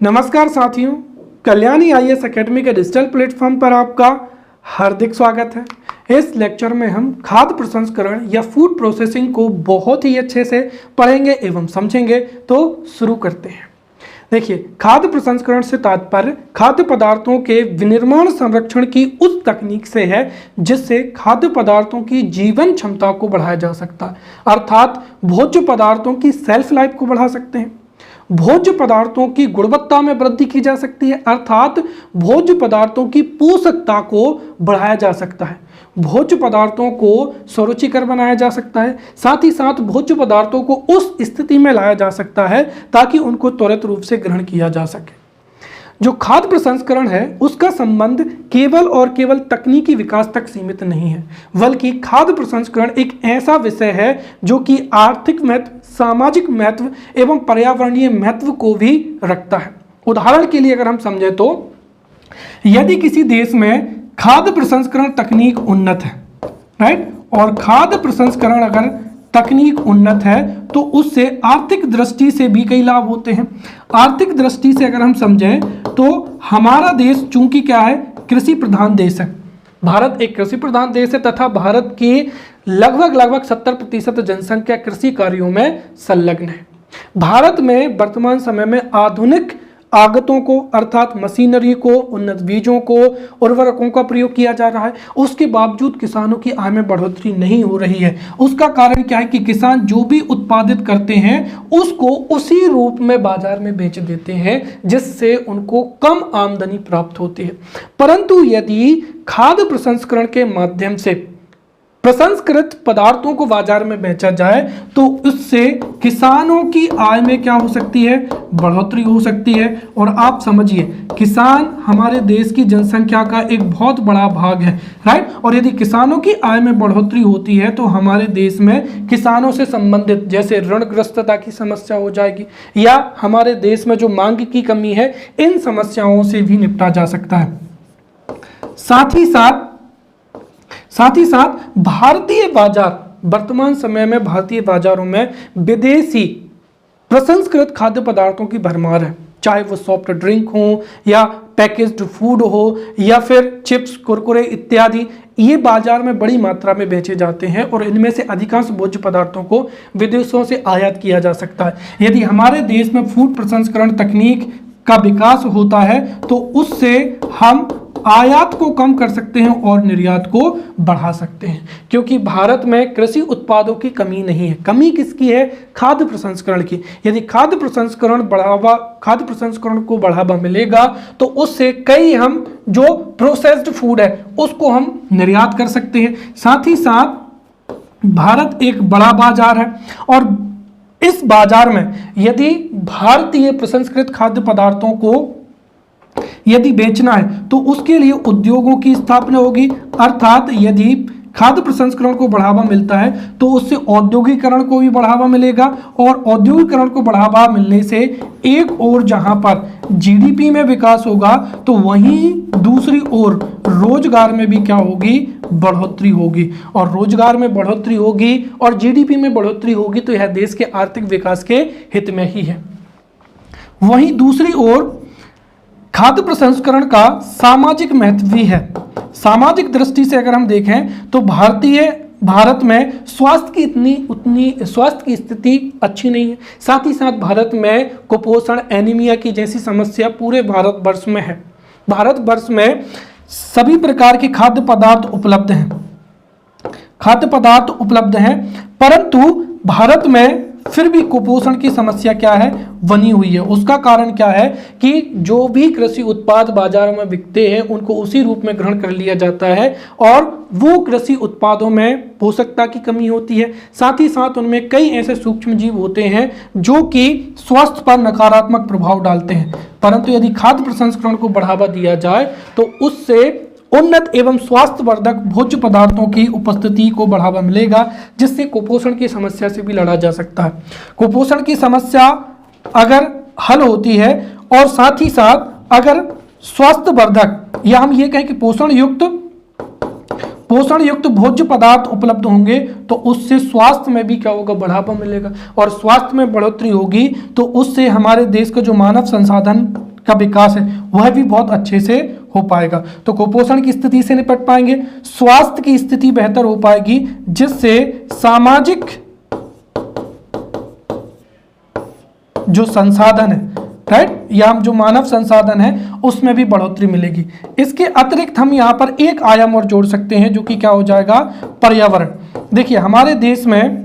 नमस्कार साथियों, Kalyani IAS academy के डिजिटल प्लेटफॉर्म पर आपका हार्दिक स्वागत है। इस लेक्चर में हम खाद्य प्रसंस्करण या फूड प्रोसेसिंग को बहुत ही अच्छे से पढ़ेंगे एवं समझेंगे। तो शुरू करते हैं। देखिए, खाद्य प्रसंस्करण से तात्पर्य खाद्य पदार्थों के विनिर्माण संरक्षण की उस तकनीक से है जिससे खाद्य पदार्थों की जीवन क्षमता को बढ़ाया जा सकता है, अर्थात भोज्य पदार्थों की सेल्फ लाइफ को बढ़ा सकते हैं। भोज्य पदार्थों की गुणवत्ता में वृद्धि की जा सकती है, अर्थात भोज्य पदार्थों की पोषकता को बढ़ाया जा सकता है। भोज्य पदार्थों को सुरुचिकर बनाया जा सकता है, साथ ही साथ भोज्य पदार्थों को उस स्थिति में लाया जा सकता है ताकि उनको त्वरित रूप से ग्रहण किया जा सके। जो खाद्य प्रसंस्करण है उसका संबंध केवल और केवल तकनीकी विकास तक सीमित नहीं है, बल्कि खाद्य प्रसंस्करण एक ऐसा विषय है जो कि आर्थिक महत्व, सामाजिक महत्व एवं पर्यावरणीय महत्व को भी रखता है। उदाहरण के लिए अगर हम समझे तो यदि किसी देश में खाद्य प्रसंस्करण तकनीक उन्नत है, राइट, और खाद्य प्रसंस्करण अगर तकनीक उन्नत है तो उससे आर्थिक दृष्टि से भी कई लाभ होते हैं। आर्थिक दृष्टि से अगर हम समझें तो हमारा देश चूंकि क्या है, कृषि प्रधान देश है। भारत एक कृषि प्रधान देश है तथा भारत की लगभग 70% जनसंख्या कृषि कार्यों में संलग्न है। भारत में वर्तमान समय में आधुनिक आगतों को अर्थात मशीनरी को, उन्नत बीजों को, उर्वरकों का प्रयोग किया जा रहा है। उसके बावजूद किसानों की आय में बढ़ोतरी नहीं हो रही है। उसका कारण क्या है कि किसान जो भी उत्पादित करते हैं उसको उसी रूप में बाजार में बेच देते हैं जिससे उनको कम आमदनी प्राप्त होती है। परंतु यदि खाद्य प्रसंस्करण के माध्यम से प्रसंस्कृत पदार्थों को बाजार में बेचा जाए तो उससे किसानों की आय में क्या हो सकती है, बढ़ोतरी हो सकती है। और आप समझिए, किसान हमारे देश की जनसंख्या का एक बहुत बड़ा भाग है, राइट। और यदि किसानों की आय में बढ़ोतरी होती है तो हमारे देश में किसानों से संबंधित जैसे ऋणग्रस्तता की समस्या हो जाएगी, या हमारे देश में जो मांग की कमी है, इन समस्याओं से भी निपटा जा सकता है। साथ ही साथ भारतीय बाजार, वर्तमान समय में भारतीय बाजारों में विदेशी प्रसंस्कृत खाद्य पदार्थों की भरमार है, चाहे वो सॉफ्ट ड्रिंक हो या पैकेज्ड फूड हो या फिर चिप्स, कुरकुरे इत्यादि। ये बाजार में बड़ी मात्रा में बेचे जाते हैं और इनमें से अधिकांश भोज्य पदार्थों को विदेशों से आयात किया जा सकता है। यदि हमारे देश में फूड प्रसंस्करण तकनीक का विकास होता है तो उससे हम आयात को कम कर सकते हैं और निर्यात को बढ़ा सकते हैं, क्योंकि भारत में कृषि उत्पादों की कमी नहीं है। कमी किसकी है? खाद्य प्रसंस्करण की। यदि खाद्य प्रसंस्करण को बढ़ावा मिलेगा तो उससे कई हम जो प्रोसेस्ड फूड है उसको हम निर्यात कर सकते हैं। साथ ही साथ भारत एक बड़ा बाजार है और इस बाजार में यदि भारतीय प्रसंस्कृत खाद्य पदार्थों को यदि बेचना है तो उसके लिए उद्योगों की स्थापना होगी, अर्थात यदि खाद्य प्रसंस्करण को बढ़ावा मिलता है तो उससे औद्योगिकरण को भी बढ़ावा मिलेगा और औद्योगिकरण को बढ़ावा मिलने से एक ओर जहां पर जीडीपी में विकास होगा तो वहीं दूसरी ओर रोजगार में भी क्या होगी, बढ़ोतरी होगी। और रोजगार में बढ़ोतरी होगी और जीडीपी में बढ़ोतरी होगी तो यह देश के आर्थिक विकास के हित में ही है। वहीं दूसरी ओर खाद्य प्रसंस्करण का सामाजिक महत्व भी है। सामाजिक दृष्टि से अगर हम देखें तो भारत में स्वास्थ्य की स्थिति अच्छी नहीं है। साथ ही साथ भारत में कुपोषण, एनीमिया की जैसी समस्या पूरे भारतवर्ष में है। भारतवर्ष में सभी प्रकार के खाद्य पदार्थ उपलब्ध हैं, परंतु भारत में फिर भी कुपोषण की समस्या क्या है, बनी हुई है। उसका कारण क्या है कि जो भी कृषि उत्पाद बाजारों में बिकते हैं उनको उसी रूप में ग्रहण कर लिया जाता है और वो कृषि उत्पादों में पोषकता की कमी होती है। साथ ही साथ उनमें कई ऐसे सूक्ष्म जीव होते हैं जो कि स्वास्थ्य पर नकारात्मक प्रभाव डालते हैं। परंतु यदि खाद्य प्रसंस्करण को बढ़ावा दिया जाए तो उससे उन्नत एवं स्वास्थ्यवर्धक भोज्य पदार्थों की उपस्थिति को बढ़ावा मिलेगा, जिससे कुपोषण की समस्या से भी लड़ा जा सकता है। कुपोषण की समस्या अगर हल होती है और साथ ही साथ अगर स्वास्थ्यवर्धक या हम ये कहें कि पोषण युक्त भोज्य पदार्थ उपलब्ध होंगे तो उससे स्वास्थ्य में भी क्या होगा, बढ़ावा मिलेगा, और स्वास्थ्य में बढ़ोतरी होगी तो उससे हमारे देश का जो मानव संसाधन का विकास है वह भी बहुत अच्छे से हो पाएगा। तो कुपोषण की स्थिति से निपट पाएंगे, स्वास्थ्य की स्थिति बेहतर हो पाएगी, जिससे सामाजिक जो संसाधन है, राइट, या जो मानव संसाधन है उसमें भी बढ़ोतरी मिलेगी। इसके अतिरिक्त हम यहाँ पर एक आयाम और जोड़ सकते हैं जो कि क्या हो जाएगा, पर्यावरण। देखिए हमारे देश में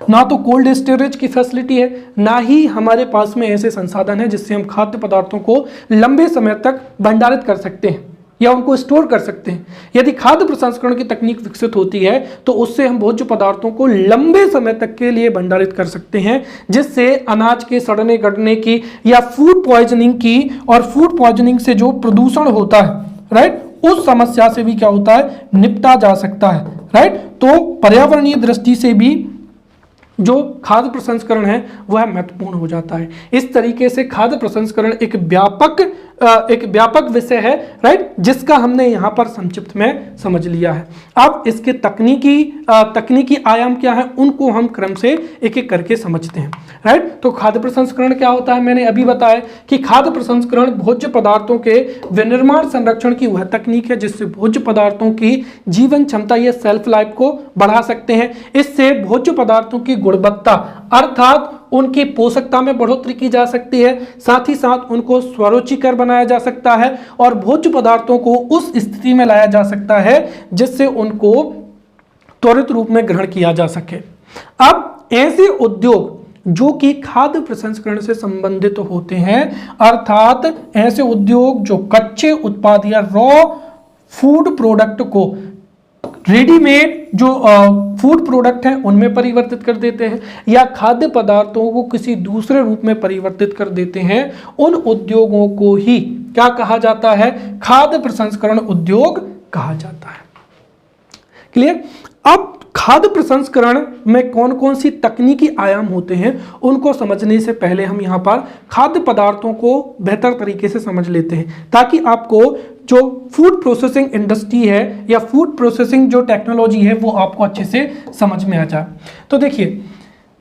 ना तो कोल्ड स्टोरेज की फैसिलिटी है, ना ही हमारे पास में ऐसे संसाधन है जिससे हम खाद्य पदार्थों को लंबे समय तक भंडारित कर सकते हैं या उनको स्टोर कर सकते हैं। यदि खाद्य प्रसंस्करण की तकनीक विकसित होती है तो उससे हम भोज्य पदार्थों को लंबे समय तक के लिए भंडारित कर सकते हैं, जिससे अनाज के सड़ने गड़ने की या फूड पॉइजनिंग की, और फूड पॉइजनिंग से जो प्रदूषण होता है, राइट, उस समस्या से भी क्या होता है, निपटा जा सकता है, राइट। तो पर्यावरणीय दृष्टि से भी जो खाद्य प्रसंस्करण है वह महत्वपूर्ण हो जाता है। इस तरीके से खाद्य प्रसंस्करण एक व्यापक विषय है, राइट, जिसका हमने यहाँ पर संक्षिप्त में समझ लिया है। अब इसके तकनीकी आयाम क्या है उनको हम क्रम से एक एक करके समझते हैं, राइट। तो खाद्य प्रसंस्करण क्या होता है, मैंने अभी बताया कि खाद्य प्रसंस्करण भोज्य पदार्थों के विनिर्माण संरक्षण की वह तकनीक है जिससे भोज्य पदार्थों की जीवन क्षमता या सेल्फ लाइफ को बढ़ा सकते हैं। इससे भोज्य पदार्थों की गुणवत्ता अर्थात उनकी पोषकता में बढ़ोतरी की जा सकती है, साथ ही साथ उनको स्वरुचिकर बनाया जा सकता है और भोज्य पदार्थों को उस स्थिति में लाया जा सकता है जिससे उनको त्वरित रूप में ग्रहण किया जा सके। अब ऐसे उद्योग जो कि खाद्य प्रसंस्करण से संबंधित होते हैं, अर्थात ऐसे उद्योग जो कच्चे उत्पाद या रॉ फूड प्रोडक्ट को रेडीमेड जो फूड प्रोडक्ट हैं उनमें परिवर्तित कर देते हैं या खाद्य पदार्थों को किसी दूसरे रूप में परिवर्तित कर देते हैं, उन उद्योगों को ही क्या कहा जाता है, खाद्य प्रसंस्करण उद्योग कहा जाता है। क्लियर। अब खाद्य प्रसंस्करण में कौन कौन सी तकनीकी आयाम होते हैं उनको समझने से पहले हम यहाँ पर खाद्य पदार्थों को बेहतर तरीके से समझ लेते हैं, ताकि आपको जो फूड प्रोसेसिंग इंडस्ट्री है या फूड प्रोसेसिंग जो टेक्नोलॉजी है वो आपको अच्छे से समझ में आ जाए। तो देखिए,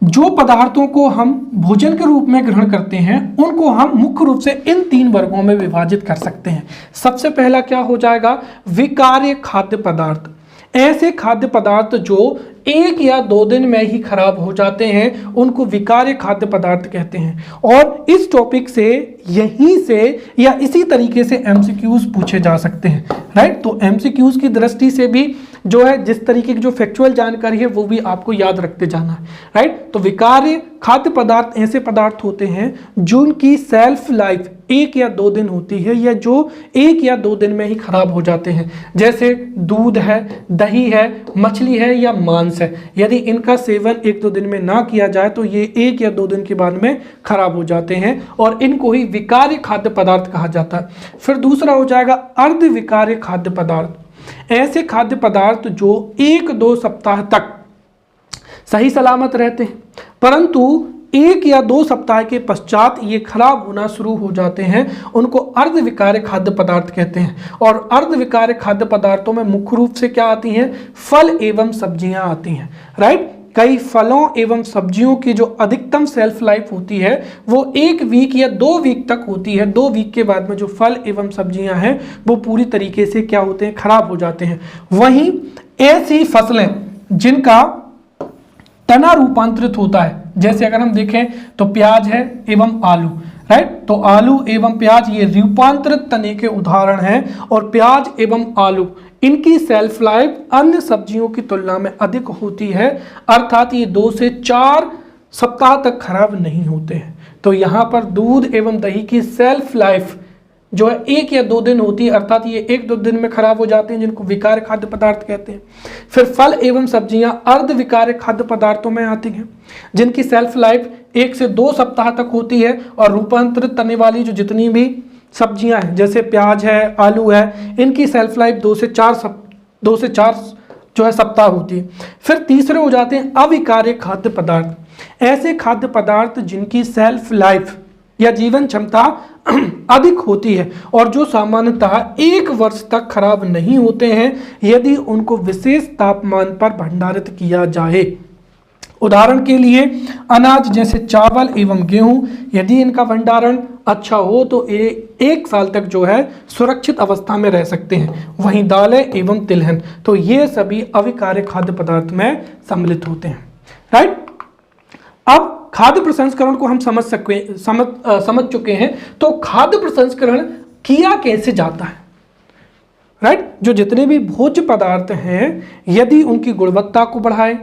जो पदार्थों को हम भोजन के रूप में ग्रहण करते हैं उनको हम मुख्य रूप से इन 3 वर्गों में विभाजित कर सकते हैं। सबसे पहला क्या हो जाएगा, विकार्य खाद्य पदार्थ। ऐसे खाद्य पदार्थ जो 1 या 2 दिन में ही खराब हो जाते हैं उनको विकार्य खाद्य पदार्थ कहते हैं। और इस टॉपिक से यहीं से या इसी तरीके से एमसीक्यूज पूछे जा सकते हैं, राइट। तो एमसीक्यूज की दृष्टि से भी जो है जिस तरीके की जो फैक्चुअल जानकारी है वो भी आपको याद रखते जाना है, राइट। तो विकार्य खाद्य पदार्थ ऐसे पदार्थ होते हैं जिनकी सेल्फ लाइफ 1 या 2 दिन होती है या जो 1 या 2 दिन में ही खराब हो जाते हैं, जैसे दूध है, दही है, मछली है या मांस है। यदि इनका सेवन 1-2 दिन में ना किया जाए तो ये 1 या 2 दिन के बाद में खराब हो जाते हैं और इनको ही विकार्य खाद्य पदार्थ कहा जाता है। फिर दूसरा हो जाएगा अर्ध विकार्य खाद्य पदार्थ। ऐसे खाद्य पदार्थ जो 1-2 सप्ताह तक सही सलामत रहते हैं, परंतु 1 या 2 सप्ताह के पश्चात ये खराब होना शुरू हो जाते हैं, उनको अर्धविकार्य खाद्य पदार्थ कहते हैं। और अर्धविकार्य खाद्य पदार्थों में मुख्य रूप से क्या आती हैं, फल एवं सब्जियां आती हैं, राइट। कई फलों एवं सब्जियों की जो अधिकतम सेल्फ लाइफ होती है वो 1 वीक या 2 वीक तक होती है। 2 वीक के बाद में जो फल एवं सब्जियां हैं वो पूरी तरीके से क्या होते हैं, खराब हो जाते हैं। वहीं ऐसी फसलें जिनका तना रूपांतरित होता है, जैसे अगर हम देखें तो प्याज है एवं आलू, राइट। तो आलू एवं प्याज ये रूपांतरित तने के उदाहरण हैं और प्याज एवं आलू इनकी सेल्फ लाइफ अन्य सब्जियों की तुलना में अधिक होती है, अर्थात ये 2 से 4 सप्ताह तक खराब नहीं होते हैं। तो यहाँ पर दूध एवं दही की सेल्फ लाइफ जो है 1 या 2 दिन होती है, अर्थात ये 1-2 दिन में खराब हो जाते हैं, जिनको विकार्य खाद्य पदार्थ कहते हैं। फिर फल एवं सब्जियां अर्ध विकार्य खाद्य पदार्थों में आती हैं, जिनकी सेल्फ लाइफ 1 से 2 सप्ताह तक होती है और रूपांतरित तने वाली जो जितनी भी सब्जियां हैं जैसे प्याज है, आलू है, इनकी सेल्फ लाइफ 2 से 4 जो है सप्ताह होती है। फिर तीसरे हो जाते हैं अविकार्य खाद्य पदार्थ। ऐसे खाद्य पदार्थ जिनकी सेल्फ लाइफ या जीवन क्षमता अधिक होती है और जो सामान्यतः 1 वर्ष तक खराब नहीं होते हैं यदि उनको विशेष तापमान पर भंडारित किया जाए। उदाहरण के लिए अनाज जैसे चावल एवं गेहूं, यदि इनका भंडारण अच्छा हो तो 1 साल तक जो है सुरक्षित अवस्था में रह सकते हैं। वहीं दालें एवं तिलहन, तो ये सभी अविकार्य खाद्य पदार्थ में सम्मिलित होते हैं। राइट, अब खाद्य प्रसंस्करण को हम समझ चुके हैं। तो खाद्य प्रसंस्करण किया कैसे जाता है? राइट, जो जितने भी भोज्य पदार्थ हैं यदि उनकी गुणवत्ता को बढ़ाए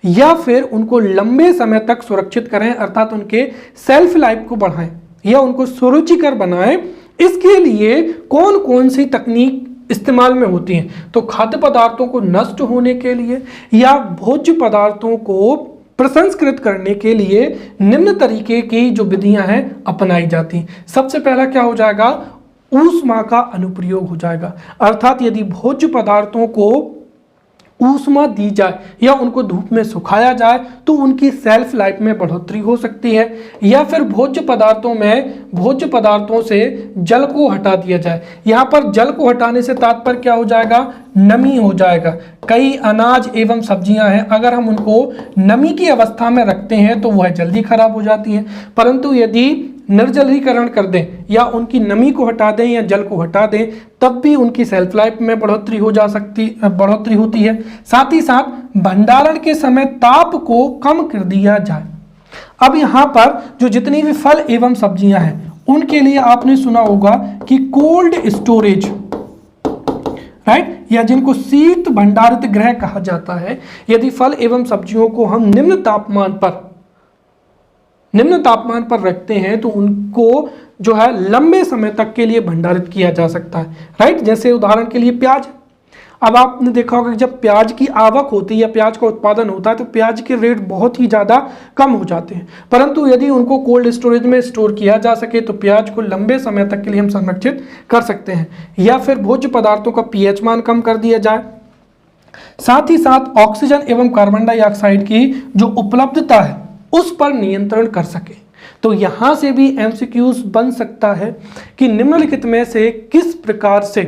या फिर उनको लंबे समय तक सुरक्षित करें, अर्थात उनके सेल्फ लाइफ को बढ़ाएं या उनको सुरुचिकर बनाएं, इसके लिए कौन कौन सी तकनीक इस्तेमाल में होती हैं? तो खाद्य पदार्थों को नष्ट होने के लिए या भोज्य पदार्थों को प्रसंस्कृत करने के लिए निम्न तरीके की जो विधियां हैं अपनाई जाती हैं। सबसे पहला क्या हो जाएगा? ऊष्मा का अनुप्रयोग हो जाएगा, अर्थात यदि भोज्य पदार्थों को ऊष्मा दी जाए या उनको धूप में सुखाया जाए तो उनकी सेल्फ लाइफ में बढ़ोतरी हो सकती है। या फिर भोज्य पदार्थों से जल को हटा दिया जाए। यहाँ पर जल को हटाने से तात्पर्य क्या हो जाएगा? नमी हो जाएगा। कई अनाज एवं सब्जियां हैं, अगर हम उनको नमी की अवस्था में रखते हैं तो वह जल्दी खराब हो जाती हैं, परंतु यदि निर्जलीकरण कर दें या उनकी नमी को हटा दें या जल को हटा दें तब भी उनकी सेल्फ लाइफ में बढ़ोतरी होती है। साथ ही साथ भंडारण के समय ताप को कम कर दिया जाए। अब यहाँ पर जो जितनी भी फल एवं सब्जियां हैं उनके लिए आपने सुना होगा कि कोल्ड स्टोरेज, राइट, या जिनको शीत भंडारित गृह कहा जाता है, यदि फल एवं सब्जियों को हम निम्न तापमान पर रखते हैं तो उनको जो है लंबे समय तक के लिए भंडारित किया जा सकता है। राइट, जैसे उदाहरण के लिए प्याज। अब आपने देखा होगा कि जब प्याज की आवक होती है या प्याज का उत्पादन होता है तो प्याज के रेट बहुत ही ज़्यादा कम हो जाते हैं, परंतु यदि उनको कोल्ड स्टोरेज में स्टोर किया जा सके तो प्याज को लंबे समय तक के लिए हम संरक्षित कर सकते हैं। या फिर भोज्य पदार्थों का पीएच मान कम कर दिया जाए। साथ ही साथ ऑक्सीजन एवं कार्बन डाइऑक्साइड की जो उपलब्धता है उस पर नियंत्रण कर सके। तो यहां से भी एमसीक्यूज बन सकता है कि निम्नलिखित में से किस प्रकार से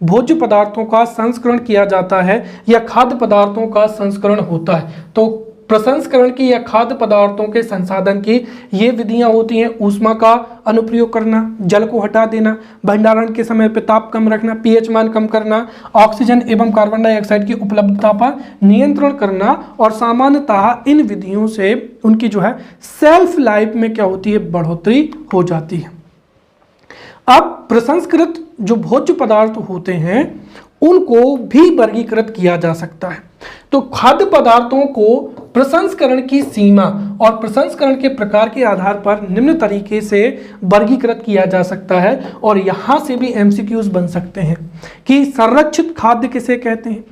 भोज्य पदार्थों का संस्करण किया जाता है या खाद्य पदार्थों का संस्करण होता है। तो प्रसंस्करण की या खाद्य पदार्थों के संसाधन की ये विधियां होती हैं: ऊष्मा का अनुप्रयोग करना, जल को हटा देना, भंडारण के समय पे ताप कम रखना, पीएच मान कम करना, ऑक्सीजन एवं कार्बन डाइऑक्साइड की उपलब्धता पर नियंत्रण करना। और सामान्यतः इन विधियों से उनकी जो है सेल्फ लाइफ में क्या होती है? बढ़ोतरी हो जाती है। अब प्रसंस्कृत जो भोज्य पदार्थ होते हैं उनको भी वर्गीकृत किया जा सकता है। तो खाद्य पदार्थों को प्रसंस्करण की सीमा और प्रसंस्करण के प्रकार के आधार पर निम्न तरीके से वर्गीकृत किया जा सकता है। और यहां से भी एमसीक्यूज बन सकते हैं कि संरक्षित खाद्य किसे कहते हैं,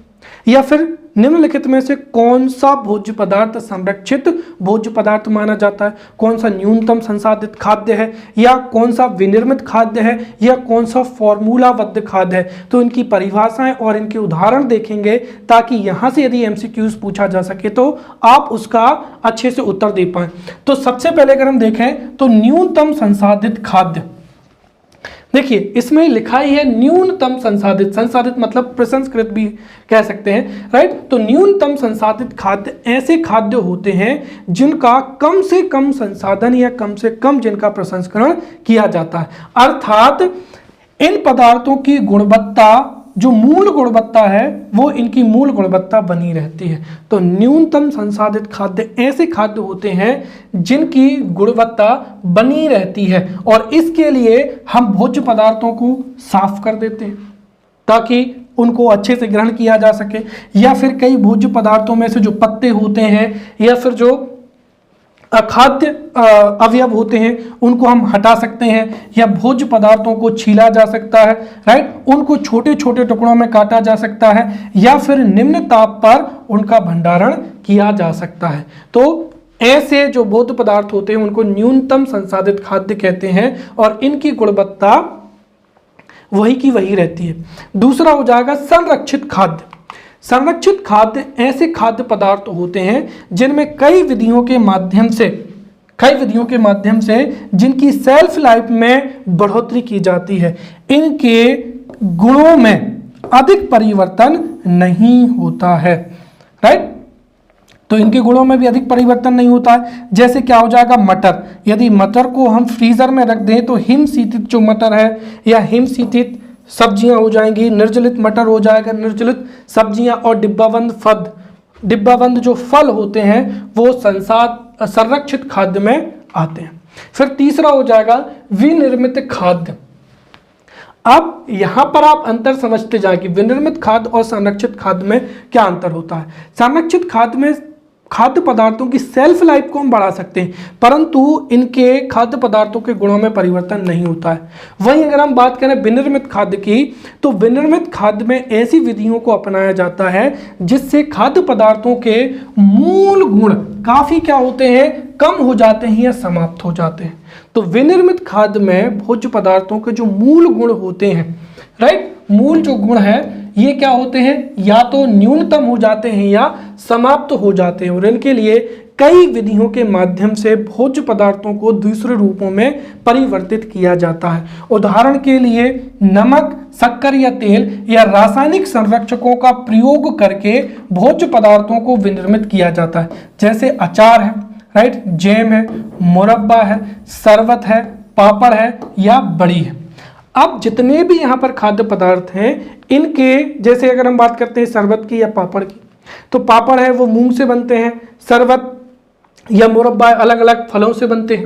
या फिर निम्नलिखित में से कौन सा भोज्य पदार्थ संरक्षित भोज्य पदार्थ माना जाता है, कौन सा न्यूनतम संसाधित खाद्य है, या कौन सा विनिर्मित खाद्य है, या कौन सा फॉर्मूलाबद्ध खाद्य है। तो इनकी परिभाषाएं और इनके उदाहरण देखेंगे ताकि यहां से यदि एमसीक्यूज पूछा जा सके तो आप उसका अच्छे से उत्तर दे पाएं। तो सबसे पहले अगर हम देखें तो न्यूनतम संसाधित खाद्य, देखिए इसमें लिखा ही है न्यूनतम संसाधित, संसाधित मतलब प्रसंस्कृत भी कह सकते हैं। राइट, तो न्यूनतम संसाधित खाद्य ऐसे खाद्य होते हैं जिनका कम से कम संसाधन या कम से कम जिनका प्रसंस्करण किया जाता है, अर्थात इन पदार्थों की गुणवत्ता जो मूल गुणवत्ता है वो इनकी मूल गुणवत्ता बनी रहती है। तो न्यूनतम संसाधित खाद्य ऐसे खाद्य होते हैं जिनकी गुणवत्ता बनी रहती है और इसके लिए हम भोज्य पदार्थों को साफ कर देते हैं ताकि उनको अच्छे से ग्रहण किया जा सके। या फिर कई भोज्य पदार्थों में से जो पत्ते होते हैं या फिर जो खाद्य अवयव होते हैं उनको हम हटा सकते हैं, या भोज्य पदार्थों को छीला जा सकता है। राइट, उनको छोटे छोटे टुकड़ों में काटा जा सकता है, या फिर निम्न ताप पर उनका भंडारण किया जा सकता है। तो ऐसे जो भोज्य पदार्थ होते हैं उनको न्यूनतम संसाधित खाद्य कहते हैं और इनकी गुणवत्ता वही की वही रहती है। दूसरा हो जाएगा संरक्षित खाद्य। संरक्षित खाद्य ऐसे खाद्य पदार्थ होते हैं जिनमें कई विधियों के माध्यम से कई विधियों के माध्यम से जिनकी सेल्फ लाइफ में बढ़ोतरी की जाती है। इनके गुणों में अधिक परिवर्तन नहीं होता है, राइट। तो इनके गुणों में भी अधिक परिवर्तन नहीं होता है। जैसे क्या हो जाएगा, मटर, यदि मटर को हम फ्रीजर में रख दें तो हिमशीतित जो मटर है या हिमशीतित सब्जियां हो जाएंगी, निर्जलित मटर हो जाएगा, निर्जलित सब्जियां, और डिब्बाबंद जो फल होते हैं वो संरक्षित खाद्य में आते हैं। फिर तीसरा हो जाएगा विनिर्मित खाद्य। अब यहां पर आप अंतर समझते जाए कि विनिर्मित खाद्य और संरक्षित खाद्य में क्या अंतर होता है। संरक्षित खाद्य में खाद्य पदार्थों की सेल्फ लाइफ को हम बढ़ा सकते हैं, परंतु इनके खाद्य पदार्थों के गुणों में परिवर्तन नहीं होता है। वहीं अगर हम बात करें विनिर्मित खाद्य की, तो विनिर्मित खाद्य में ऐसी विधियों को अपनाया जाता है जिससे खाद्य पदार्थों के मूल गुण काफी क्या होते हैं, कम हो जाते हैं या समाप्त हो जाते हैं। तो विनिर्मित खाद्य में भोज्य पदार्थों के जो मूल गुण होते हैं, राइट, मूल जो गुण है ये क्या होते हैं, या तो न्यूनतम हो जाते हैं या समाप्त हो जाते हैं, और इनके लिए कई विधियों के माध्यम से भोज्य पदार्थों को दूसरे रूपों में परिवर्तित किया जाता है। उदाहरण के लिए नमक, शक्कर या तेल या रासायनिक संरक्षकों का प्रयोग करके भोज्य पदार्थों को विनिर्मित किया जाता है। जैसे अचार है, राइट, जैम है, मुरब्बा है, शरबत है, पापड़ है या बड़ी है। अब जितने भी यहाँ पर खाद्य पदार्थ हैं, इनके जैसे अगर हम बात करते हैं शरबत की या पापड़ की, तो पापड़ है वो मूंग से बनते हैं, शरबत या मुरब्बा अलग अलग फलों से बनते हैं,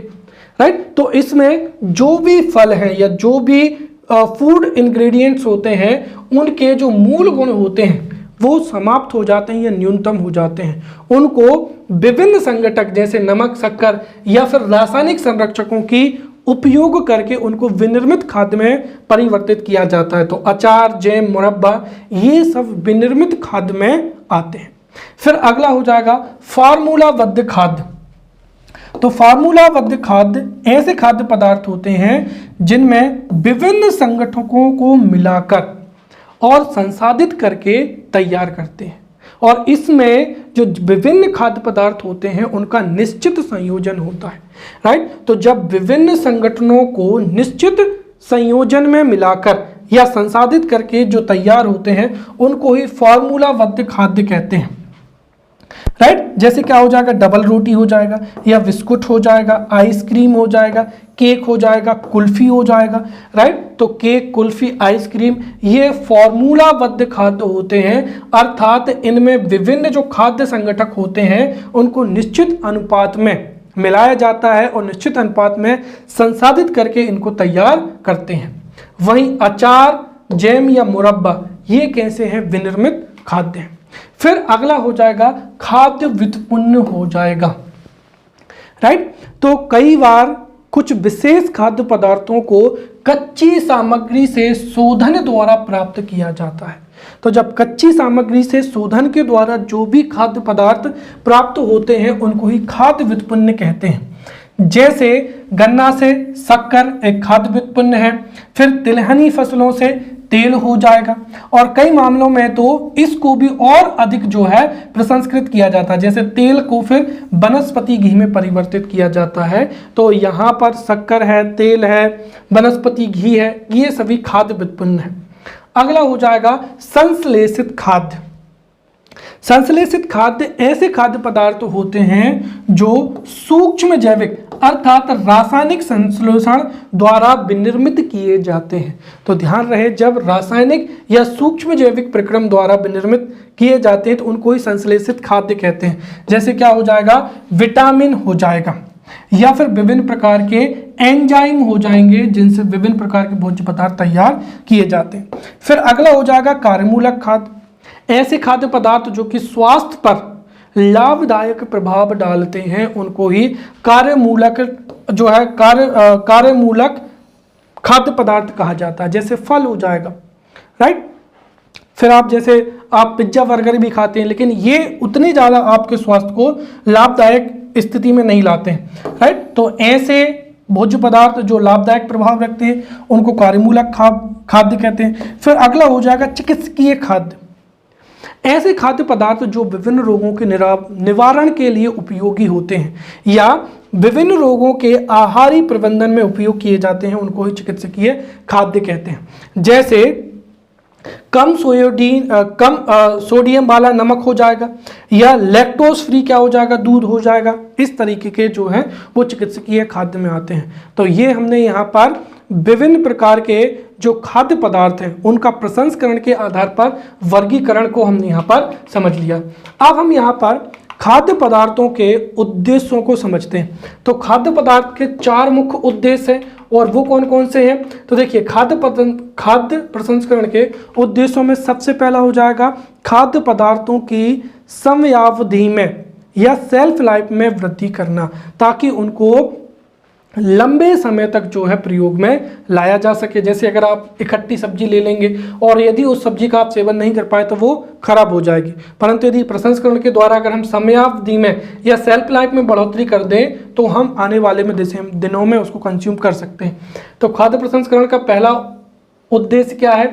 राइट। तो इसमें जो भी फल हैं या जो भी फूड इंग्रेडिएंट्स होते हैं, उनके जो मूल गुण होते हैं वो समाप्त हो जाते हैं या न्यूनतम हो जाते हैं। उनको विभिन्न संघटक जैसे नमक, शक्कर या फिर रासायनिक संरक्षकों की उपयोग करके उनको विनिर्मित खाद्य में परिवर्तित किया जाता है। तो अचार, जैम, मुरब्बा ये सब विनिर्मित खाद्य में आते हैं। फिर अगला हो जाएगा फार्मूलाबद्ध खाद्य। तो फार्मूलाबद्ध खाद्य ऐसे खाद्य पदार्थ होते हैं जिनमें विभिन्न संगठकों को मिलाकर और संसाधित करके तैयार करते हैं, और इसमें जो विभिन्न खाद्य पदार्थ होते हैं उनका निश्चित संयोजन होता है, राइट। तो जब विभिन्न संगठनों को निश्चित संयोजन में मिलाकर या संसाधित करके जो तैयार होते हैं उनको ही फार्मूलाबद्ध खाद्य कहते हैं, राइट। जैसे क्या हो जाएगा, डबल रोटी हो जाएगा या बिस्कुट हो जाएगा, आइसक्रीम हो जाएगा, केक हो जाएगा, कुल्फी हो जाएगा, राइट। तो केक, कुल्फी, आइसक्रीम ये फार्मूलाबद्ध खाद्य होते हैं, अर्थात इनमें विभिन्न जो खाद्य संगठक होते हैं उनको निश्चित अनुपात में मिलाया जाता है और निश्चित अनुपात में संसाधित करके इनको तैयार करते हैं। वहीं अचार, जैम या मुरब्बा ये कैसे हैं, विनिर्मित खाद्य हैं। फिर अगला हो जाएगा खाद्य व्युत्पन्न हो जाएगा, राइट। तो कई बार कुछ विशेष खाद्य पदार्थों को कच्ची सामग्री से शोधन द्वारा प्राप्त किया जाता है। तो जब कच्ची सामग्री से शोधन के द्वारा जो भी खाद्य पदार्थ प्राप्त होते हैं उनको ही खाद्य व्युत्पन्न कहते हैं। जैसे गन्ना से शक्कर एक खाद्य व्युत्पन्न है, फिर तिलहनी फसलों से तेल हो जाएगा, और कई मामलों में तो इसको भी और अधिक जो है प्रसंस्कृत किया जाता है। जैसे तेल को फिर वनस्पति घी में परिवर्तित किया जाता है। तो यहाँ पर शक्कर है, तेल है, वनस्पति घी है, ये सभी खाद्य व्युत्पन्न है। अगला हो जाएगा संश्लेषित खाद्य। संश्लेषित खाद्य ऐसे खाद्य पदार्थ होते हैं जो सूक्ष्म जैविक अर्थात रासायनिक संश्लेषण द्वारा विनिर्मित किए जाते हैं। तो ध्यान रहे, जब रासायनिक या सूक्ष्म जैविक प्रक्रम द्वारा विनिर्मित किए जाते हैं तो उनको ही संश्लेषित खाद्य कहते हैं। जैसे क्या हो जाएगा, विटामिन हो जाएगा या फिर विभिन्न प्रकार के एंजाइम हो जाएंगे जिनसे विभिन्न प्रकार के भोज्य पदार्थ तैयार किए जाते हैं। फिर अगला हो जाएगा कार्यमूलक खाद्य। ऐसे खाद्य पदार्थ जो कि स्वास्थ्य पर लाभदायक प्रभाव डालते हैं उनको ही कार्यमूलक जो है कार्यमूलक खाद्य पदार्थ कहा जाता है। जैसे फल हो जाएगा, राइट। फिर आप जैसे आप पिज्जा बर्गर भी खाते हैं, लेकिन ये उतने ज़्यादा आपके स्वास्थ्य को लाभदायक स्थिति में नहीं लाते हैं, राइट। तो ऐसे भोज्य पदार्थ जो लाभदायक प्रभाव रखते हैं उनको कार्यमूलक खाद्य कहते हैं। फिर अगला हो जाएगा चिकित्सकीय खाद्य। ऐसे खाद्य पदार्थ जो विभिन्न रोगों के निवारण के लिए उपयोगी होते हैं या विभिन्न रोगों के आहारी प्रबंधन में उपयोग किए जाते हैं उनको ही चिकित्सकीय खाद्य कहते हैं। जैसे कम सोडियम वाला नमक हो जाएगा, या लैक्टोज फ्री क्या हो जाएगा, दूध हो जाएगा। इस तरीके के जो हैं वो चिकित्सकीय खाद्य में आते हैं। तो ये हमने यहाँ पर विभिन्न प्रकार के जो खाद्य पदार्थ हैं उनका प्रसंस्करण के आधार पर वर्गीकरण को हमने यहाँ पर समझ लिया। अब हम यहाँ पर खाद्य पदार्थों के उद्देश्यों को समझते हैं। तो खाद्य पदार्थ के 4 मुख्य उद्देश्य हैं, और वो कौन कौन से हैं? तो देखिए, खाद्य प्रसंस्करण के उद्देश्यों में सबसे पहला हो जाएगा खाद्य पदार्थों की समयावधि में या सेल्फ लाइफ में वृद्धि करना, ताकि उनको लंबे समय तक जो है प्रयोग में लाया जा सके। जैसे अगर आप इकट्ठी सब्जी ले लेंगे और यदि उस सब्जी का आप सेवन नहीं कर पाए तो वो खराब हो जाएगी, परंतु यदि प्रसंस्करण के द्वारा अगर हम समयावधि में या सेल्फ लाइफ में बढ़ोतरी कर दें तो हम आने वाले में दिनों में उसको कंज्यूम कर सकते हैं। तो खाद्य प्रसंस्करण का पहला उद्देश्य क्या है?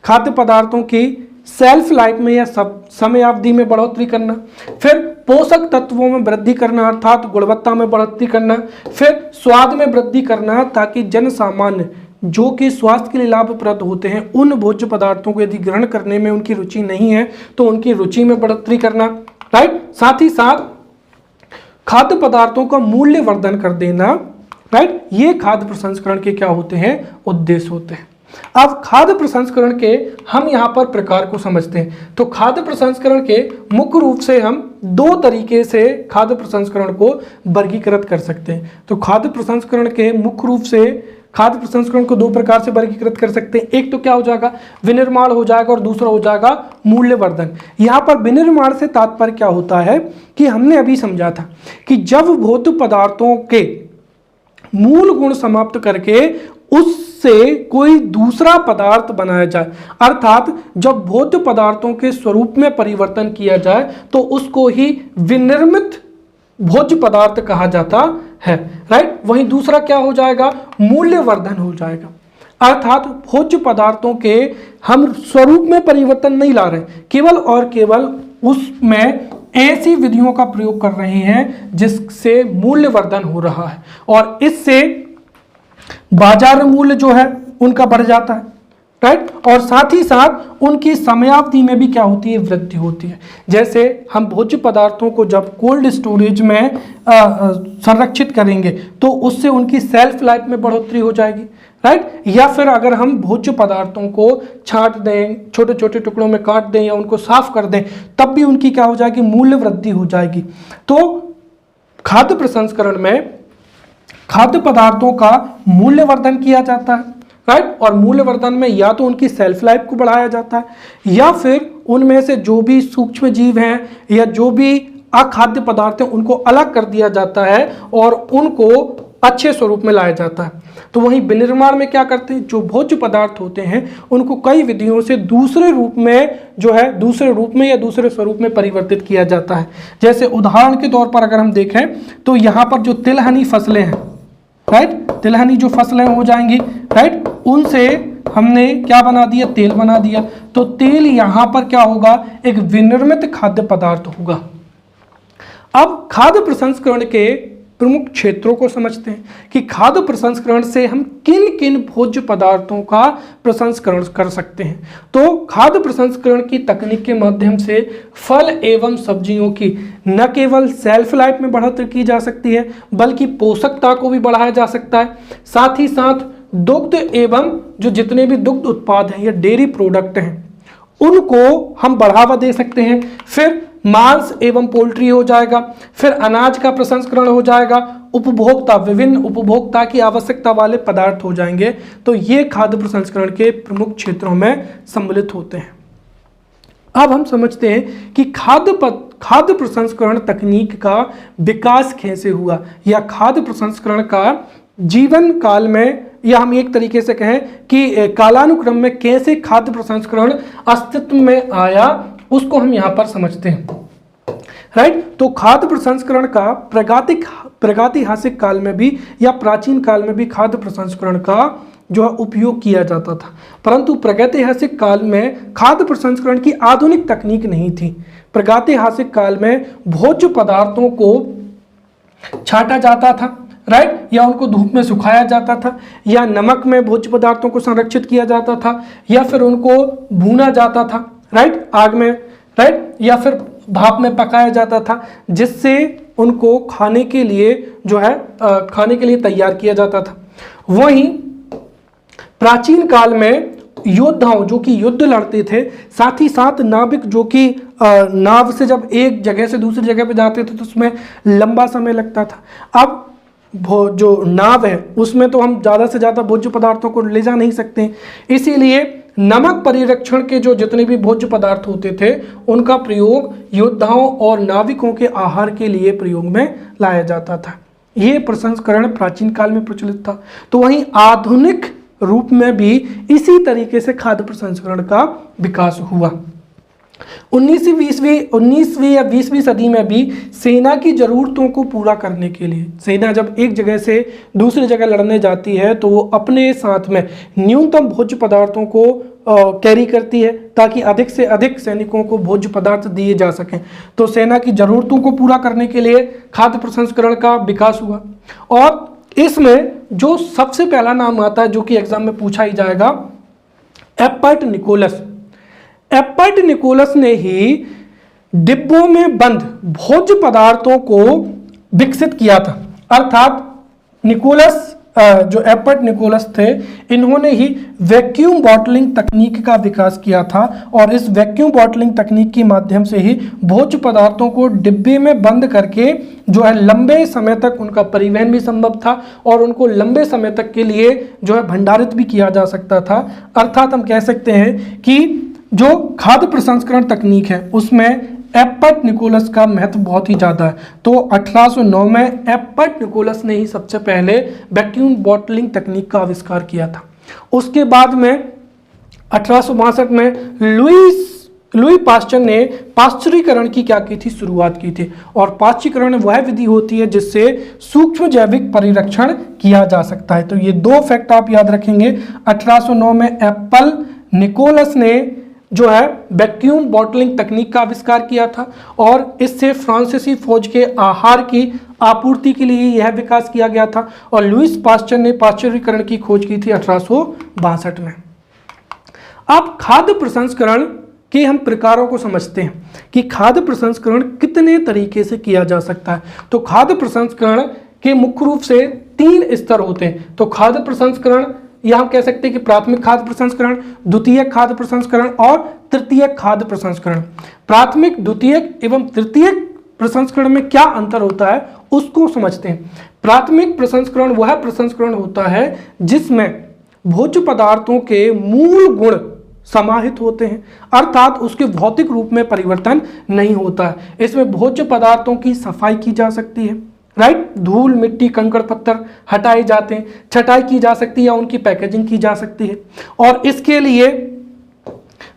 खाद्य पदार्थों की सेल्फ लाइफ में या समयावधि में बढ़ोतरी करना, फिर पोषक तत्वों में वृद्धि करना अर्थात गुणवत्ता में बढ़ोतरी करना, फिर स्वाद में वृद्धि करना ताकि जन सामान्य जो कि स्वास्थ्य के लिए लाभप्रद होते हैं उन भोज्य पदार्थों को यदि ग्रहण करने में उनकी रुचि नहीं है तो उनकी रुचि में बढ़ोतरी करना, राइट। साथ ही साथ खाद्य पदार्थों का मूल्य वर्धन कर देना, राइट। ये खाद्य प्रसंस्करण के क्या होते हैं? उद्देश्य होते हैं। अब खाद्य प्रसंस्करण के हम यहाँ पर प्रकार को समझते हैं। तो खाद्य प्रसंस्करण के मुख्य रूप से हम 2 तरीके से खाद्य प्रसंस्करण को वर्गीकृत कर सकते हैं। तो खाद्य प्रसंस्करण के मुख्य रूप से खाद्य प्रसंस्करण को 2 प्रकार से वर्गीकृत कर सकते हैं। एक तो क्या हो जाएगा? विनिर्माण हो जाएगा, और दूसरा हो जाएगा मूल्यवर्धन। यहाँ पर विनिर्माण से तात्पर्य क्या होता है कि हमने अभी समझा था कि जब भोज्य पदार्थों के मूल गुण समाप्त करके उससे कोई दूसरा पदार्थ बनाया जाए, अर्थात जब भोज्य पदार्थों के स्वरूप में परिवर्तन किया जाए तो उसको ही विनिर्मित भोज्य पदार्थ कहा जाता है, राइट। वहीं दूसरा क्या हो जाएगा? मूल्यवर्धन हो जाएगा, अर्थात भोज्य पदार्थों के हम स्वरूप में परिवर्तन नहीं ला रहे, केवल और केवल उसमें ऐसी विधियों का प्रयोग कर रहे हैं जिससे मूल्यवर्धन हो रहा है, और इससे बाजार मूल्य जो है उनका बढ़ जाता है, राइट। और साथ ही साथ उनकी समयावधि में भी क्या होती है? वृद्धि होती है। जैसे हम भोज्य पदार्थों को जब कोल्ड स्टोरेज में संरक्षित करेंगे तो उससे उनकी सेल्फ लाइफ में बढ़ोतरी हो जाएगी, राइट। या फिर अगर हम भोज्य पदार्थों को छांट दें, छोटे छोटे टुकड़ों में काट दें या उनको साफ कर दें, तब भी उनकी क्या हो जाएगी? मूल्य वृद्धि हो जाएगी। तो खाद्य प्रसंस्करण में खाद्य पदार्थों का मूल्यवर्धन किया जाता है, राइट। और मूल्यवर्धन में या तो उनकी सेल्फ लाइफ को बढ़ाया जाता है या फिर उनमें से जो भी सूक्ष्म जीव हैं या जो भी अखाद्य पदार्थ हैं उनको अलग कर दिया जाता है और उनको अच्छे स्वरूप में लाया जाता है। तो वहीं विनिर्माण में क्या करते हैं? जो भोज्य पदार्थ होते हैं उनको कई विधियों से दूसरे रूप में जो है दूसरे रूप में या दूसरे स्वरूप में परिवर्तित किया जाता है। जैसे उदाहरण के तौर पर अगर हम देखें तो यहाँ पर जो तिलहनी फसलें हैं, राइट, तिलहनी जो फसलें हो जाएंगी, राइट, उनसे हमने क्या बना दिया? तेल बना दिया। तो तेल यहाँ पर क्या होगा? एक विनिर्मित खाद्य पदार्थ होगा। अब खाद्य प्रसंस्करण के प्रमुख क्षेत्रों को समझते हैं कि खाद्य प्रसंस्करण से हम किन किन भोज्य पदार्थों का प्रसंस्करण कर सकते हैं। तो खाद्य प्रसंस्करण की तकनीक के माध्यम से फल एवं सब्जियों की न केवल सेल्फ लाइफ में बढ़ोतरी की जा सकती है बल्कि पोषकता को भी बढ़ाया जा सकता है। साथ ही साथ दुग्ध एवं जो जितने भी दुग्ध उत्पाद हैं या डेयरी प्रोडक्ट हैं उनको हम बढ़ावा दे सकते हैं। फिर मांस एवं पोल्ट्री हो जाएगा, फिर अनाज का प्रसंस्करण हो जाएगा, उपभोक्ता विभिन्न उपभोक्ता की आवश्यकता वाले पदार्थ हो जाएंगे। तो ये खाद्य प्रसंस्करण के प्रमुख क्षेत्रों में सम्मिलित होते हैं। अब हम समझते हैं कि खाद्य प्रसंस्करण तकनीक का विकास कैसे हुआ या खाद्य प्रसंस्करण का जीवन काल में, या हम एक तरीके से कहें कि कालानुक्रम में कैसे खाद्य प्रसंस्करण अस्तित्व में आया, उसको हम यहाँ पर समझते हैं, राइट। तो खाद्य प्रसंस्करण का प्रागैतिहासिक काल में भी या प्राचीन काल में भी खाद्य प्रसंस्करण का जो है उपयोग किया जाता था, परंतु प्रागैतिहासिक काल में खाद्य प्रसंस्करण की आधुनिक तकनीक नहीं थी। प्रागैतिहासिक काल में भोज्य पदार्थों को छांटा जाता था, राइट, या उनको धूप में सुखाया जाता था, या नमक में भोज्य पदार्थों को संरक्षित किया जाता था, या फिर उनको भूना जाता था, राइट, आग में, राइट, या फिर भाप में पकाया जाता था, जिससे उनको खाने के लिए खाने के लिए तैयार किया जाता था। वहीं प्राचीन काल में योद्धाओं जो कि युद्ध लड़ते थे, साथ ही साथ नाविक जो कि नाव से जब एक जगह से दूसरी जगह पे जाते थे तो उसमें लंबा समय लगता था। अब जो नाव है उसमें तो हम ज़्यादा से ज़्यादा भोज्य पदार्थों को ले जा नहीं सकते, इसीलिए नमक परिरक्षण के जो जितने भी भोज्य पदार्थ होते थे उनका प्रयोग योद्धाओं और नाविकों के आहार के लिए प्रयोग में लाया जाता था। ये प्रसंस्करण प्राचीन काल में प्रचलित था। तो वहीं आधुनिक रूप में भी इसी तरीके से खाद्य प्रसंस्करण का विकास हुआ। 19वीं या 20वीं सदी में भी सेना की ज़रूरतों को पूरा करने के लिए, सेना जब एक जगह से दूसरी जगह लड़ने जाती है तो वो अपने साथ में न्यूनतम भोज्य पदार्थों को कैरी करती है ताकि अधिक से अधिक सैनिकों को भोज्य पदार्थ दिए जा सकें। तो सेना की ज़रूरतों को पूरा करने के लिए खाद्य प्रसंस्करण का विकास हुआ। और इसमें जो सबसे पहला नाम आता है जो कि एग्जाम में पूछा ही जाएगा, एपर्ट निकोलस। एपर्ट निकोलस ने ही डिब्बों में बंद भोज्य पदार्थों को विकसित किया था। अर्थात निकोलस जो एपर्ट निकोलस थे, इन्होंने ही वैक्यूम बॉटलिंग तकनीक का विकास किया था और इस वैक्यूम बॉटलिंग तकनीक के माध्यम से ही भोज्य पदार्थों को डिब्बे में बंद करके जो है लंबे समय तक उनका परिवहन भी संभव था और उनको लंबे समय तक के लिए जो है भंडारित भी किया जा सकता था। अर्थात हम कह सकते हैं कि जो खाद्य प्रसंस्करण तकनीक है उसमें एपर्ट निकोलस का महत्व बहुत ही ज़्यादा है। तो 1809 में एपर्ट निकोलस ने ही सबसे पहले वैक्यूम बॉटलिंग तकनीक का आविष्कार किया था। उसके बाद में 1862 में लुई पास्चर ने पाश्चरीकरण की क्या की थी, शुरुआत की थी। और पाश्चरीकरण वह विधि होती है जिससे सूक्ष्म जैविक परिरक्षण किया जा सकता है। तो ये दो फैक्ट आप याद रखेंगे। 1809 में एप्पल निकोलस ने जो है वैक्यूम बॉटलिंग तकनीक का आविष्कार किया था और इससे फ्रांसीसी फौज के आहार की आपूर्ति के लिए यह विकास किया गया था। और लुईस पास्चर ने पाश्चरीकरण की खोज की थी 1862 में। अब खाद्य प्रसंस्करण के हम प्रकारों को समझते हैं कि खाद्य प्रसंस्करण कितने तरीके से किया जा सकता है। तो खाद्य प्रसंस्करण के मुख्य रूप से 3 स्तर होते हैं। तो खाद्य प्रसंस्करण या हम कह सकते हैं कि प्राथमिक खाद्य प्रसंस्करण, द्वितीयक खाद्य प्रसंस्करण और तृतीयक खाद्य प्रसंस्करण। प्राथमिक, द्वितीयक एवं तृतीयक प्रसंस्करण में क्या अंतर होता है उसको समझते हैं। प्राथमिक प्रसंस्करण वह प्रसंस्करण होता है जिसमें भोज्य पदार्थों के मूल गुण समाहित होते हैं, अर्थात उसके भौतिक रूप में परिवर्तन नहीं होता है। इसमें भोज्य पदार्थों की सफाई की जा सकती है, राइट, धूल मिट्टी कंकड़ पत्थर हटाए जाते हैं, छटाई की जा सकती है या उनकी पैकेजिंग की जा सकती है। और इसके लिए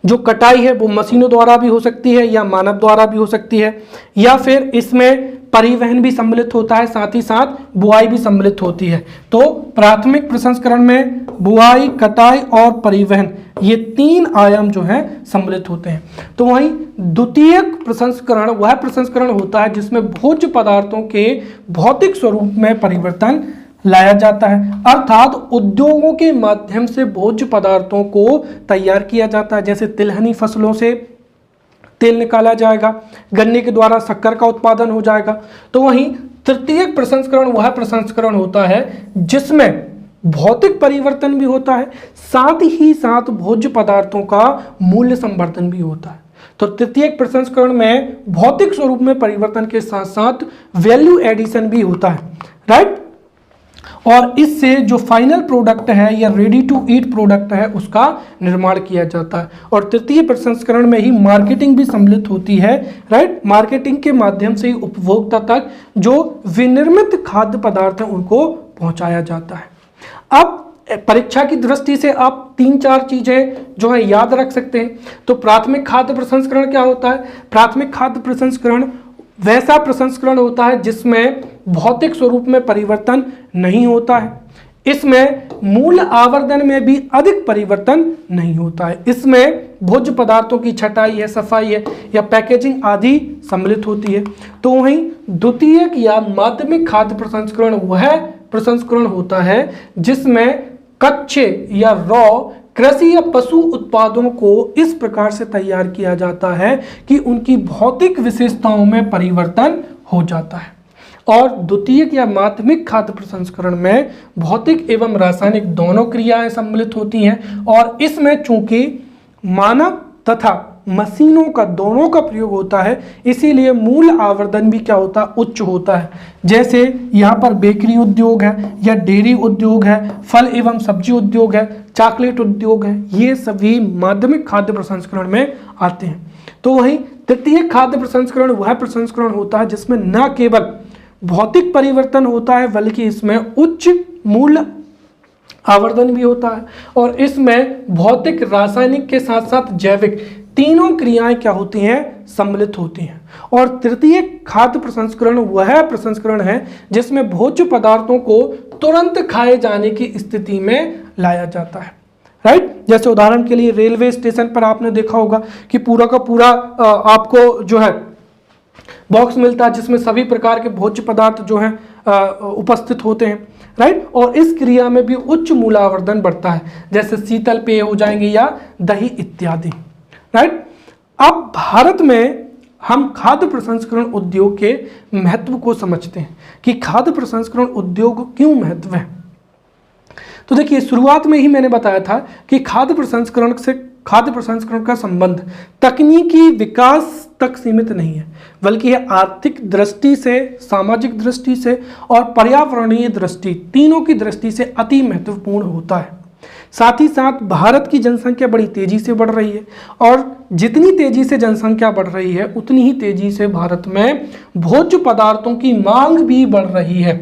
जो कटाई है वो मशीनों द्वारा भी हो सकती है या मानव द्वारा भी हो सकती है, या फिर इसमें परिवहन भी सम्मिलित होता है, साथ ही साथ बुआई भी सम्मिलित होती है। तो प्राथमिक प्रसंस्करण में बुआई, कटाई और परिवहन ये 3 आयाम जो है सम्मिलित होते हैं। तो वहीं द्वितीयक प्रसंस्करण वह प्रसंस्करण होता है जिसमें भोज्य पदार्थों के भौतिक स्वरूप में परिवर्तन लाया जाता है, अर्थात उद्योगों के माध्यम से भोज्य पदार्थों को तैयार किया जाता है। जैसे तिलहनी फसलों से तेल निकाला जाएगा, गन्ने के द्वारा शक्कर का उत्पादन हो जाएगा। तो वहीं तृतीयक प्रसंस्करण वह प्रसंस्करण होता है जिसमें भौतिक परिवर्तन भी होता है, साथ ही साथ भोज्य पदार्थों का मूल्य संवर्धन भी होता है। तो तृतीयक प्रसंस्करण में भौतिक स्वरूप में परिवर्तन के साथ साथ वैल्यू एडिशन भी होता है, राइट, और इससे जो फाइनल प्रोडक्ट है या रेडी टू ईट प्रोडक्ट है उसका निर्माण किया जाता है। और तृतीय प्रसंस्करण में ही मार्केटिंग भी सम्मिलित होती है, राइट, मार्केटिंग के माध्यम से ही उपभोक्ता तक जो विनिर्मित खाद्य पदार्थ हैं उनको पहुंचाया जाता है। अब परीक्षा की दृष्टि से आप 3-4 चीजें जो है याद रख सकते हैं। तो प्राथमिक खाद्य प्रसंस्करण क्या होता है? प्राथमिक खाद्य प्रसंस्करण वैसा प्रसंस्करण होता है जिसमें भौतिक स्वरूप में परिवर्तन नहीं होता है, इसमें मूल आवर्धन में भी अधिक परिवर्तन नहीं होता है, इसमें भोज्य पदार्थों की छटाई है, सफाई है या पैकेजिंग आदि सम्मिलित होती है। तो वहीं द्वितीयक या माध्यमिक खाद्य प्रसंस्करण वह प्रसंस्करण होता है जिसमें कच्चे या रॉ कृषि या पशु उत्पादों को इस प्रकार से तैयार किया जाता है कि उनकी भौतिक विशेषताओं में परिवर्तन हो जाता है। और द्वितीयक या माध्यमिक खाद्य प्रसंस्करण में भौतिक एवं रासायनिक दोनों क्रियाएं सम्मिलित होती हैं और इसमें चूंकि मानव तथा मशीनों का दोनों का प्रयोग होता है, इसीलिए मूल आवर्धन भी क्या होता है, उच्च होता है। जैसे यहाँ पर बेकरी उद्योग है या डेयरी उद्योग है, फल एवं सब्जी उद्योग है, चॉकलेट उद्योग है, ये सभी माध्यमिक खाद्य प्रसंस्करण में आते हैं। तो वहीं तृतीयक खाद्य प्रसंस्करण वह प्रसंस्करण होता है जिसमें न केवल भौतिक परिवर्तन होता है बल्कि इसमें उच्च मूल्य आवर्धन भी होता है और इसमें भौतिक, रासायनिक के साथ साथ जैविक तीनों क्रियाएं क्या होती हैं, सम्मिलित होती हैं। और तृतीय खाद्य प्रसंस्करण वह प्रसंस्करण है जिसमें भोज्य पदार्थों को तुरंत खाए जाने की स्थिति में लाया जाता है। राइट, जैसे उदाहरण के लिए रेलवे स्टेशन पर आपने देखा होगा कि पूरा का पूरा आपको जो है बॉक्स मिलता है जिसमें सभी प्रकार के भोज्य पदार्थ जो हैं उपस्थित होते हैं। राइट, और इस क्रिया में भी उच्च मूलावर्धन बढ़ता है, जैसे शीतल पेय हो जाएंगे या दही इत्यादि। राइट, अब भारत में हम खाद्य प्रसंस्करण उद्योग के महत्व को समझते हैं कि खाद्य प्रसंस्करण उद्योग क्यों महत्व है। तो देखिए, शुरुआत में ही मैंने बताया था कि खाद्य प्रसंस्करण का संबंध तकनीकी विकास तक सीमित नहीं है, बल्कि यह आर्थिक दृष्टि से, सामाजिक दृष्टि से और पर्यावरणीय दृष्टि, तीनों की दृष्टि से अति महत्वपूर्ण होता है। साथ ही साथ भारत की जनसंख्या बड़ी तेजी से बढ़ रही है और जितनी तेजी से जनसंख्या बढ़ रही है उतनी ही तेजी से भारत में भोज्य पदार्थों की मांग भी बढ़ रही है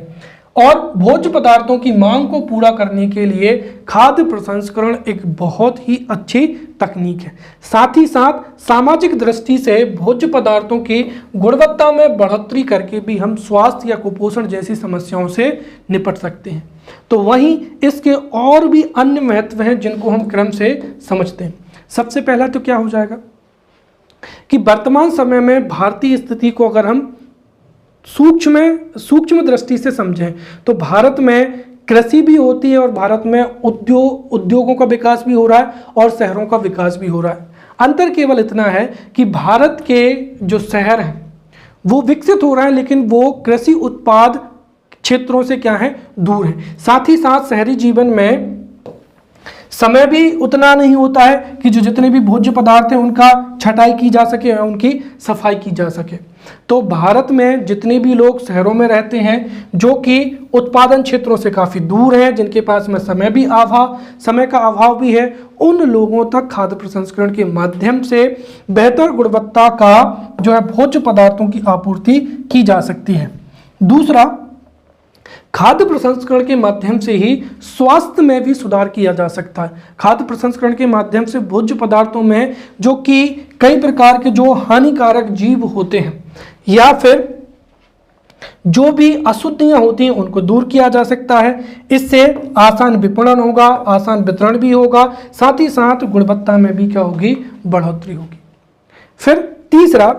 और भोज्य पदार्थों की मांग को पूरा करने के लिए खाद्य प्रसंस्करण एक बहुत ही अच्छी तकनीक है। साथ ही साथ सामाजिक दृष्टि से भोज्य पदार्थों की गुणवत्ता में बढ़ोतरी करके भी हम स्वास्थ्य या कुपोषण जैसी समस्याओं से निपट सकते हैं। तो वहीं इसके और भी अन्य महत्व हैं जिनको हम क्रम से समझते हैं। सबसे पहला तो क्या हो जाएगा कि वर्तमान समय में भारतीय स्थिति को अगर हम सूक्ष्म दृष्टि से समझें तो भारत में कृषि भी होती है और भारत में उद्योगों का विकास भी हो रहा है और शहरों का विकास भी हो रहा है। अंतर केवल इतना है कि भारत के जो शहर हैं वो विकसित हो रहे हैं लेकिन वो कृषि उत्पाद क्षेत्रों से क्या है, दूर है। साथ ही साथ शहरी जीवन में समय भी उतना नहीं होता है कि जो जितने भी भोज्य पदार्थ हैं उनका छटाई की जा सके या उनकी सफाई की जा सके। तो भारत में जितने भी लोग शहरों में रहते हैं जो कि उत्पादन क्षेत्रों से काफ़ी दूर हैं, जिनके पास में समय का अभाव भी है, उन लोगों तक खाद्य प्रसंस्करण के माध्यम से बेहतर गुणवत्ता का जो है भोज्य पदार्थों की आपूर्ति की जा सकती है। दूसरा, खाद्य प्रसंस्करण के माध्यम से ही स्वास्थ्य में भी सुधार किया जा सकता है। खाद्य प्रसंस्करण के माध्यम से भोज्य पदार्थों में जो कि कई प्रकार के जो हानिकारक जीव होते हैं या फिर जो भी अशुद्धियां होती हैं उनको दूर किया जा सकता है। इससे आसान विपणन होगा, आसान वितरण भी होगा, साथ ही साथ गुणवत्ता में भी क्या होगी, बढ़ोतरी होगी। फिर तीसरा,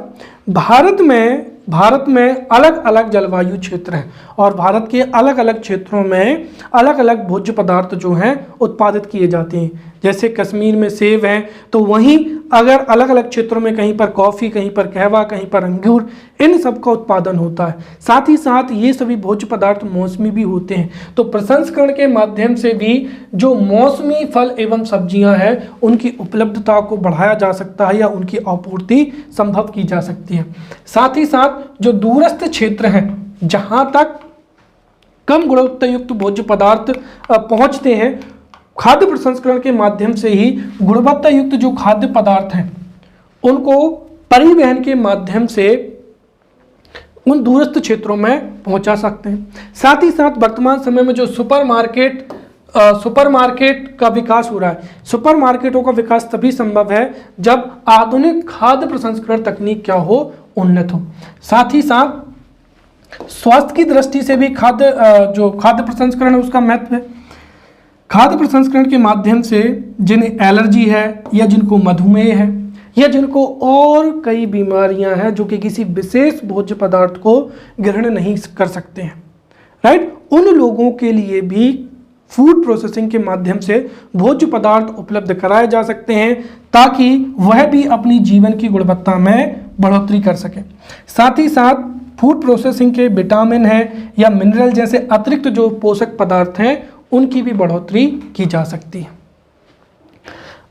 भारत में अलग अलग जलवायु क्षेत्र हैं और भारत के अलग अलग क्षेत्रों में अलग अलग भोज्य पदार्थ जो हैं उत्पादित किए जाते हैं। जैसे कश्मीर में सेब हैं तो वहीं अगर अलग अलग क्षेत्रों में कहीं पर कॉफ़ी, कहीं पर कहवा, कहीं पर अंगूर, इन सब का उत्पादन होता है। साथ ही साथ ये सभी भोज्य पदार्थ मौसमी भी होते हैं। तो प्रसंस्करण के माध्यम से भी जो मौसमी फल एवं सब्जियां हैं उनकी उपलब्धता को बढ़ाया जा सकता है या उनकी आपूर्ति संभव की जा सकती है। साथ ही साथ जो दूरस्थ क्षेत्र हैं जहाँ तक कम गुणवत्ता युक्त भोज्य पदार्थ पहुँचते हैं, खाद्य प्रसंस्करण के माध्यम से ही गुणवत्ता युक्त जो खाद्य पदार्थ हैं उनको परिवहन के माध्यम से उन दूरस्थ क्षेत्रों में पहुंचा सकते हैं। साथ ही साथ वर्तमान समय में जो सुपरमार्केट का विकास हो रहा है, सुपरमार्केटों का विकास तभी संभव है जब आधुनिक खाद्य प्रसंस्करण तकनीक क्या हो, उन्नत हो। साथ ही साथ स्वास्थ्य की दृष्टि से भी जो खाद्य प्रसंस्करण है उसका महत्व है। खाद्य प्रसंस्करण के माध्यम से जिन्हें एलर्जी है या जिनको मधुमेह है या जिनको और कई बीमारियां हैं जो कि किसी विशेष भोज्य पदार्थ को ग्रहण नहीं कर सकते हैं, राइट, उन लोगों के लिए भी फूड प्रोसेसिंग के माध्यम से भोज्य पदार्थ उपलब्ध कराए जा सकते हैं ताकि वह भी अपनी जीवन की गुणवत्ता में बढ़ोतरी कर सके। साथ ही साथ फूड प्रोसेसिंग के विटामिन हैं या मिनरल जैसे अतिरिक्त जो पोषक पदार्थ हैं उनकी भी बढ़ोतरी की जा सकती है।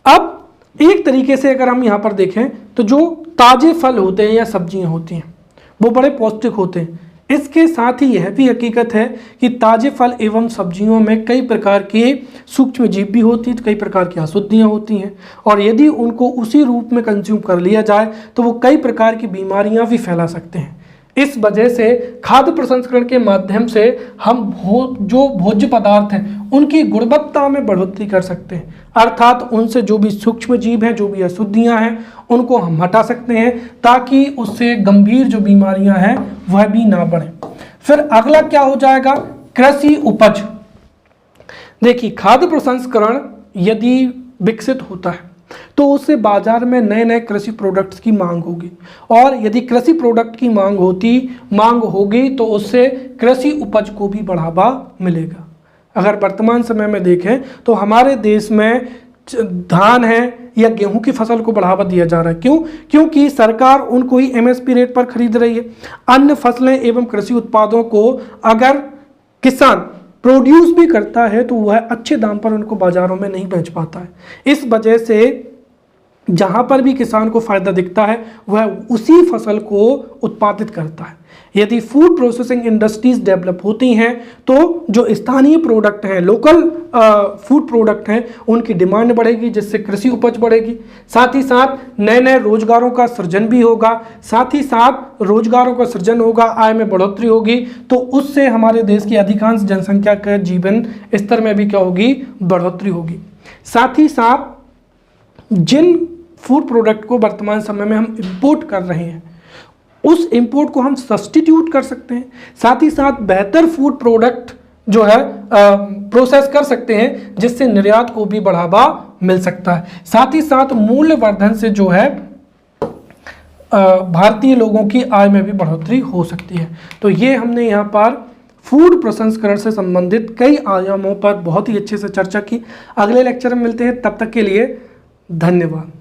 अब एक तरीके से अगर हम यहाँ पर देखें तो जो ताजे फल होते हैं या सब्जियां होती हैं वो बड़े पौष्टिक होते हैं। इसके साथ ही यह भी हकीकत है कि ताजे फल एवं सब्जियों में कई प्रकार के सूक्ष्म जीव भी होती हैं, कई प्रकार की अशुद्धियाँ होती हैं और यदि उनको उसी रूप में कंज्यूम कर लिया जाए तो वो कई प्रकार की बीमारियां भी फैला सकते हैं। इस वजह से खाद्य प्रसंस्करण के माध्यम से हम जो भोज्य पदार्थ हैं उनकी गुणवत्ता में बढ़ोतरी कर सकते हैं, अर्थात उनसे जो भी सूक्ष्म जीव हैं, जो भी अशुद्धियां हैं उनको हम हटा सकते हैं ताकि उससे गंभीर जो बीमारियां हैं वह भी ना बढ़े। फिर अगला क्या हो जाएगा, कृषि उपज। देखिए, खाद्य प्रसंस्करण यदि विकसित होता है तो उससे बाजार में नए नए कृषि प्रोडक्ट्स की मांग होगी और यदि कृषि प्रोडक्ट की मांग होगी तो उससे कृषि उपज को भी बढ़ावा मिलेगा। अगर वर्तमान समय में देखें तो हमारे देश में धान है या गेहूं की फसल को बढ़ावा दिया जा रहा है। क्यों? क्योंकि सरकार उनको ही एमएसपी रेट पर खरीद रही है। अन्य फसलें एवं कृषि उत्पादों को अगर किसान प्रोड्यूस भी करता है तो वह अच्छे दाम पर उनको बाजारों में नहीं बेच पाता है। इस वजह से जहां पर भी किसान को फायदा दिखता है वह उसी फसल को उत्पादित करता है। यदि फूड प्रोसेसिंग इंडस्ट्रीज डेवलप होती हैं तो जो स्थानीय प्रोडक्ट हैं, लोकल फूड प्रोडक्ट हैं, उनकी डिमांड बढ़ेगी जिससे कृषि उपज बढ़ेगी। साथ ही साथ नए नए रोजगारों का सृजन भी होगा, आय में बढ़ोतरी होगी तो उससे हमारे देश की अधिकांश जनसंख्या के जीवन स्तर में भी क्या होगी, बढ़ोतरी होगी। साथ ही साथ जिन फूड प्रोडक्ट को वर्तमान समय में हम इंपोर्ट कर रहे हैं उस इंपोर्ट को हम सब्स्टिट्यूट कर सकते हैं। साथ ही साथ बेहतर फूड प्रोडक्ट जो है प्रोसेस कर सकते हैं जिससे निर्यात को भी बढ़ावा मिल सकता है। साथ ही साथ मूल्यवर्धन से जो है भारतीय लोगों की आय में भी बढ़ोतरी हो सकती है। तो ये हमने यहाँ पर फूड प्रसंस्करण से संबंधित कई आयामों पर बहुत ही अच्छे से चर्चा की। अगले लेक्चर में मिलते हैं, तब तक के लिए धन्यवाद।